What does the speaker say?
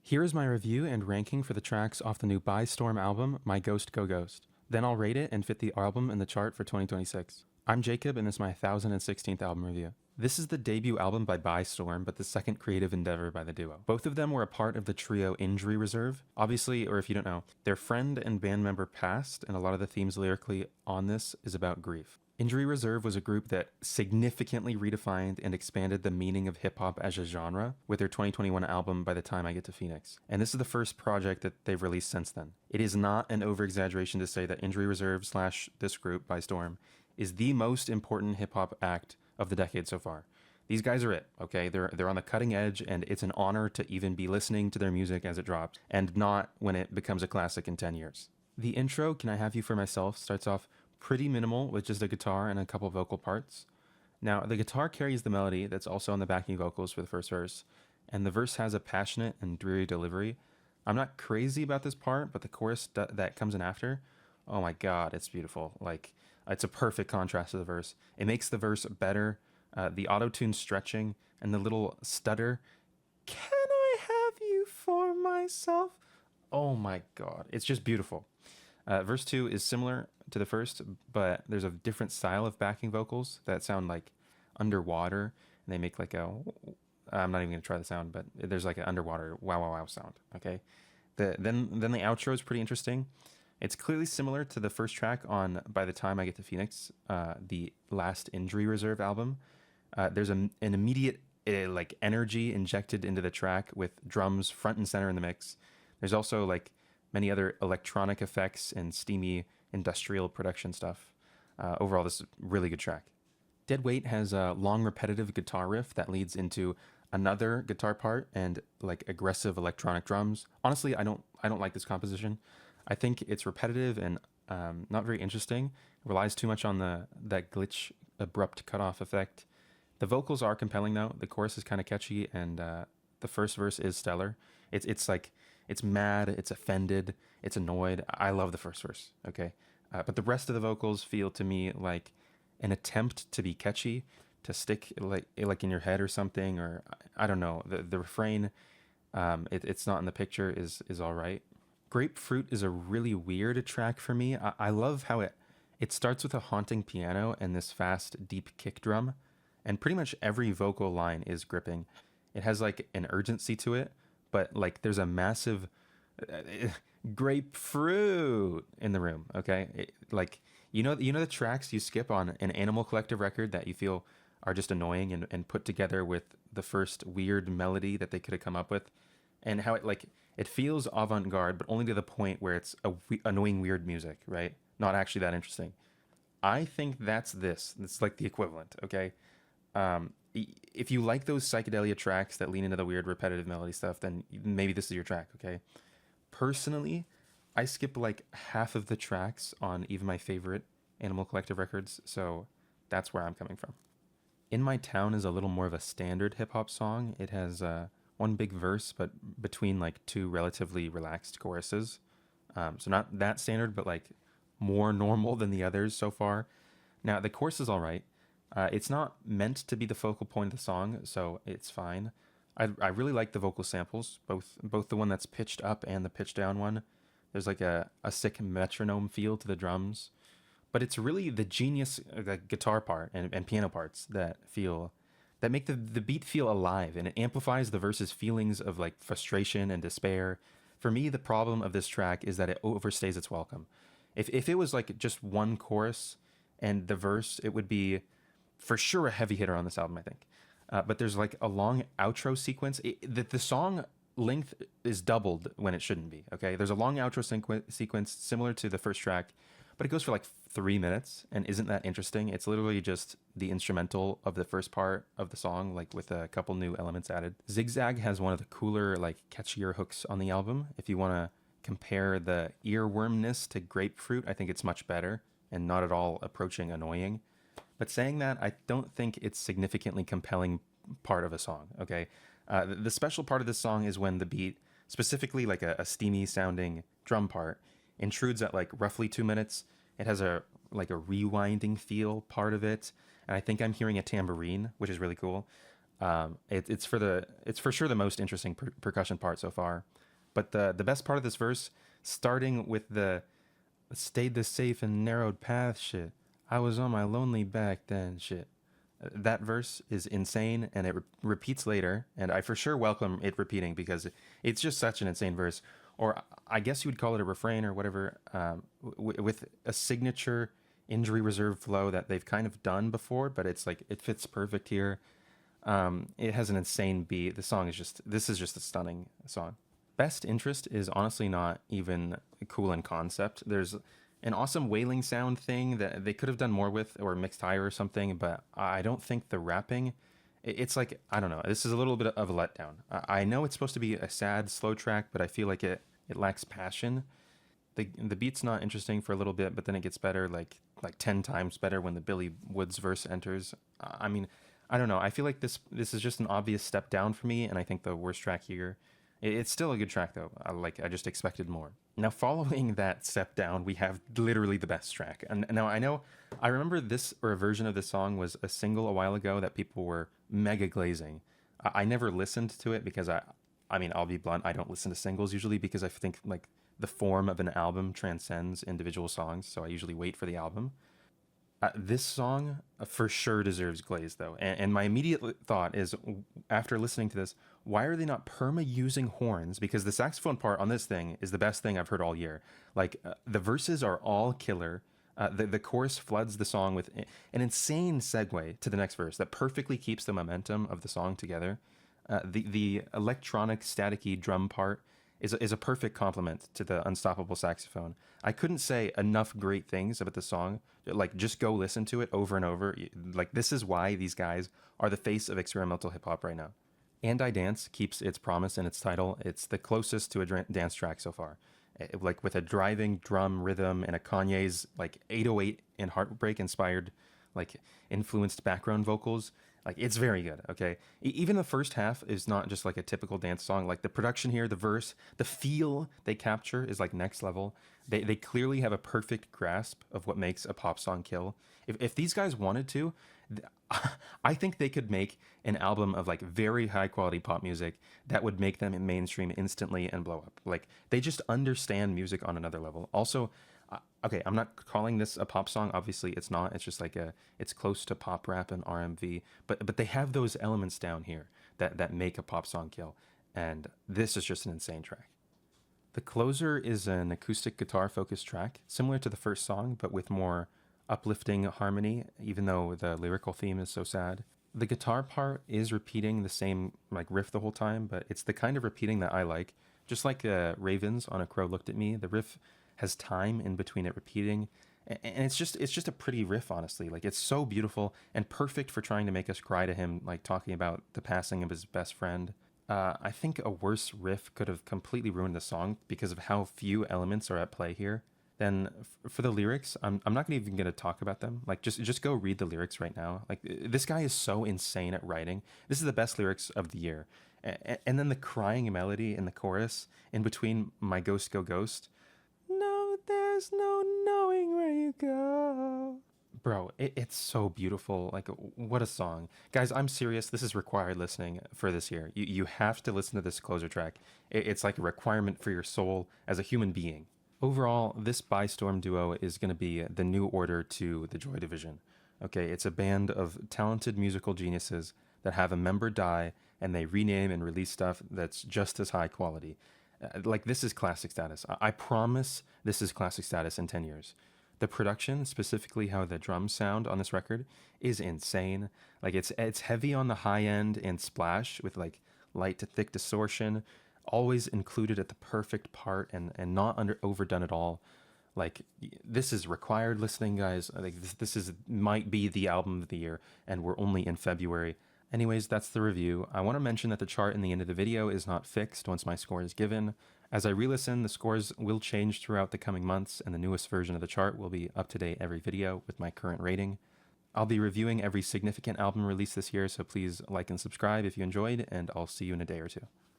Here is my review and ranking for the tracks off the new By Storm album, My Ghost Go Ghost. Then I'll rate it and fit the album in the chart for 2026. I'm Jacob, and this is my 1016th album review. This is the debut album by Storm, but the second creative endeavor by the duo. Both of them were a part of the trio Injury Reserve. Obviously, or if you don't know, their friend and band member passed, and a lot of the themes lyrically on this is about grief. Injury Reserve was a group that significantly redefined and expanded the meaning of hip hop as a genre with their 2021 album By the Time I Get to Phoenix. And this is the first project that they've released since then. It is not an over-exaggeration to say that Injury Reserve / this group, By Storm, is the most important hip hop act of the decade so far. These guys are it, okay? They're on the cutting edge, and it's an honor to even be listening to their music as it drops, and not when it becomes a classic in 10 years. The intro, Can I Have You For Myself, starts off pretty minimal with just a guitar and a couple vocal parts. Now, the guitar carries the melody that's also on the backing vocals for the first verse, and the verse has a passionate and dreary delivery. I'm not crazy about this part, but the chorus that comes in after, oh my god, it's beautiful. Like, it's a perfect contrast to the verse. It makes the verse better. The auto-tune stretching and the little stutter, can I have you for myself? Oh my god, it's just beautiful. Verse 2 is similar to the first, but there's a different style of backing vocals that sound like underwater, and they make like a, I'm not even gonna try the sound, but there's like an underwater wow wow wow sound. Okay, then the outro is pretty interesting. It's clearly similar to the first track on By the Time I Get to Phoenix, the last Injury Reserve album. There's an immediate like energy injected into the track with drums front and center in the mix. There's also like many other electronic effects and steamy industrial production stuff. Overall, this is a really good track. Dead Weight has a long repetitive guitar riff that leads into another guitar part and like aggressive electronic drums. Honestly, I don't like this composition. I think it's repetitive and not very interesting. It relies too much on that glitch abrupt cutoff effect. The vocals are compelling though. The chorus is kind of catchy, and the first verse is stellar. It's like, it's mad, it's offended, it's annoyed. I love the first verse, okay? But the rest of the vocals feel to me like an attempt to be catchy, to stick like in your head or something, or I don't know. The refrain, it's not in the picture, is all right. Grapefruit is a really weird track for me. I love how it starts with a haunting piano and this fast, deep kick drum, and pretty much every vocal line is gripping. It has like an urgency to it, but like there's a massive grapefruit in the room. Okay, like you know the tracks you skip on an Animal Collective record that you feel are just annoying and put together with the first weird melody that they could have come up with, and how it feels avant-garde, but only to the point where it's annoying weird music, right? Not actually that interesting. I think that's this. It's like the equivalent. Okay. If you like those psychedelia tracks that lean into the weird repetitive melody stuff, then maybe this is your track, okay? Personally, I skip like half of the tracks on even my favorite Animal Collective records, so that's where I'm coming from. In My Town is a little more of a standard hip-hop song. It has one big verse, but between like two relatively relaxed choruses. So not that standard, but like more normal than the others so far. Now, the chorus is all right. It's not meant to be the focal point of the song, so it's fine. I really like the vocal samples, both the one that's pitched up and the pitched down one. There's like a sick metronome feel to the drums, but it's really the genius guitar part and piano parts that make the beat feel alive, and it amplifies the verse's feelings of like frustration and despair. For me, the problem of this track is that it overstays its welcome. If it was like just one chorus and the verse, it would be for sure a heavy hitter on this album, I think. But there's like a long outro sequence. The song length is doubled when it shouldn't be, okay? There's a long outro sequence similar to the first track, but it goes for like 3 minutes and isn't that interesting. It's literally just the instrumental of the first part of the song, like with a couple new elements added. Zigzag has one of the cooler, like catchier hooks on the album. If you want to compare the earwormness to Grapefruit, I think it's much better and not at all approaching annoying. But saying that, I don't think it's significantly compelling part of a song, okay? The special part of this song is when the beat, specifically like a steamy sounding drum part, intrudes at like roughly 2 minutes. It has a rewinding feel part of it, and I think I'm hearing a tambourine, which is really cool. It's for sure the most interesting percussion part so far. But the best part of this verse, starting with the stayed the safe and narrowed path shit. I was on my lonely back then shit. That verse is insane, and it repeats later, and I for sure welcome it repeating because it's just such an insane verse. Or I guess you would call it a refrain or whatever, with a signature injury reserve flow that they've kind of done before, but it's like it fits perfect here. It has an insane beat. This is just a stunning song. Best interest is honestly not even cool in concept. There's an awesome wailing sound thing that they could have done more with or mixed higher or something, but I don't think the rapping, it's like, I don't know, this is a little bit of a letdown. I know it's supposed to be a sad, slow track, but I feel like it lacks passion. The beat's not interesting for a little bit, but then it gets better, like 10 times better when the Billy Woods verse enters. I mean, I don't know. I feel like this is just an obvious step down for me, and I think the worst track here. It's still a good track though. I just expected more. Now, following that step down, we have literally the best track. And now I remember this or a version of this song was a single a while ago that people were mega glazing. I never listened to it because I mean, I'll be blunt. I don't listen to singles usually because I think like the form of an album transcends individual songs. So I usually wait for the album. This song for sure deserves glaze though, and my immediate thought is, after listening to this, why are they not perma using horns? Because the saxophone part on this thing is the best thing I've heard all year. Like the verses are all killer. The chorus floods the song with an insane segue to the next verse that perfectly keeps the momentum of the song together. The electronic staticky drum part is a perfect complement to the unstoppable saxophone. I couldn't say enough great things about the song. Like, just go listen to it over and over. Like, this is why these guys are the face of experimental hip hop right now. And I Dance keeps its promise in its title. It's the closest to a dance track so far. Like, with a driving drum rhythm and a Kanye's like 808 and Heartbreak inspired, like influenced background vocals. Like, it's very good, okay? Even the first half is not just like a typical dance song. Like, the production here, the verse, the feel they capture is like next level. They clearly have a perfect grasp of what makes a pop song kill. If these guys wanted to, I think they could make an album of like very high quality pop music that would make them in mainstream instantly and blow up. Like, they just understand music on another level. Also, okay, I'm not calling this a pop song. Obviously, it's not. It's just like it's close to pop rap and R&B, but they have those elements down here that make a pop song kill, and this is just an insane track. The closer is an acoustic guitar focused track, similar to the first song, but with more uplifting harmony, even though the lyrical theme is so sad. The guitar part is repeating the same like riff the whole time, but it's the kind of repeating that I like. Just like Ravens on A Crow Looked at Me, the riff has time in between it repeating, and it's just a pretty riff, honestly. Like, it's so beautiful and perfect for trying to make us cry to him, like talking about the passing of his best friend. I think a worse riff could have completely ruined the song because of how few elements are at play here. Then for the lyrics, I'm not even gonna talk about them. Like, just go read the lyrics right now. Like, this guy is so insane at writing. This is the best lyrics of the year. And then the crying melody in the chorus in between "My Ghost Go Ghost." No, there's no knowing where you go. Bro, it's so beautiful. Like, what a song. Guys, I'm serious. This is required listening for this year. You have to listen to this closer track. It's like a requirement for your soul as a human being. Overall, this By Storm duo is going to be the new order to the Joy Division. Okay, it's a band of talented musical geniuses that have a member die and they rename and release stuff that's just as high quality. Like, this is classic status. I promise this is classic status in 10 years. The production, specifically how the drums sound on this record, is insane. Like, it's heavy on the high end and splash with like light to thick distortion, always included at the perfect part and not overdone at all. Like, this is required listening, guys. I think this is might be the album of the year, and we're only in February. Anyways, that's the review. I want to mention that the chart in the end of the video is not fixed once my score is given. As I re-listen, the scores will change throughout the coming months, and the newest version of the chart will be up to date every video with my current rating. I'll be reviewing every significant album released this year, so please like and subscribe if you enjoyed, and I'll see you in a day or two.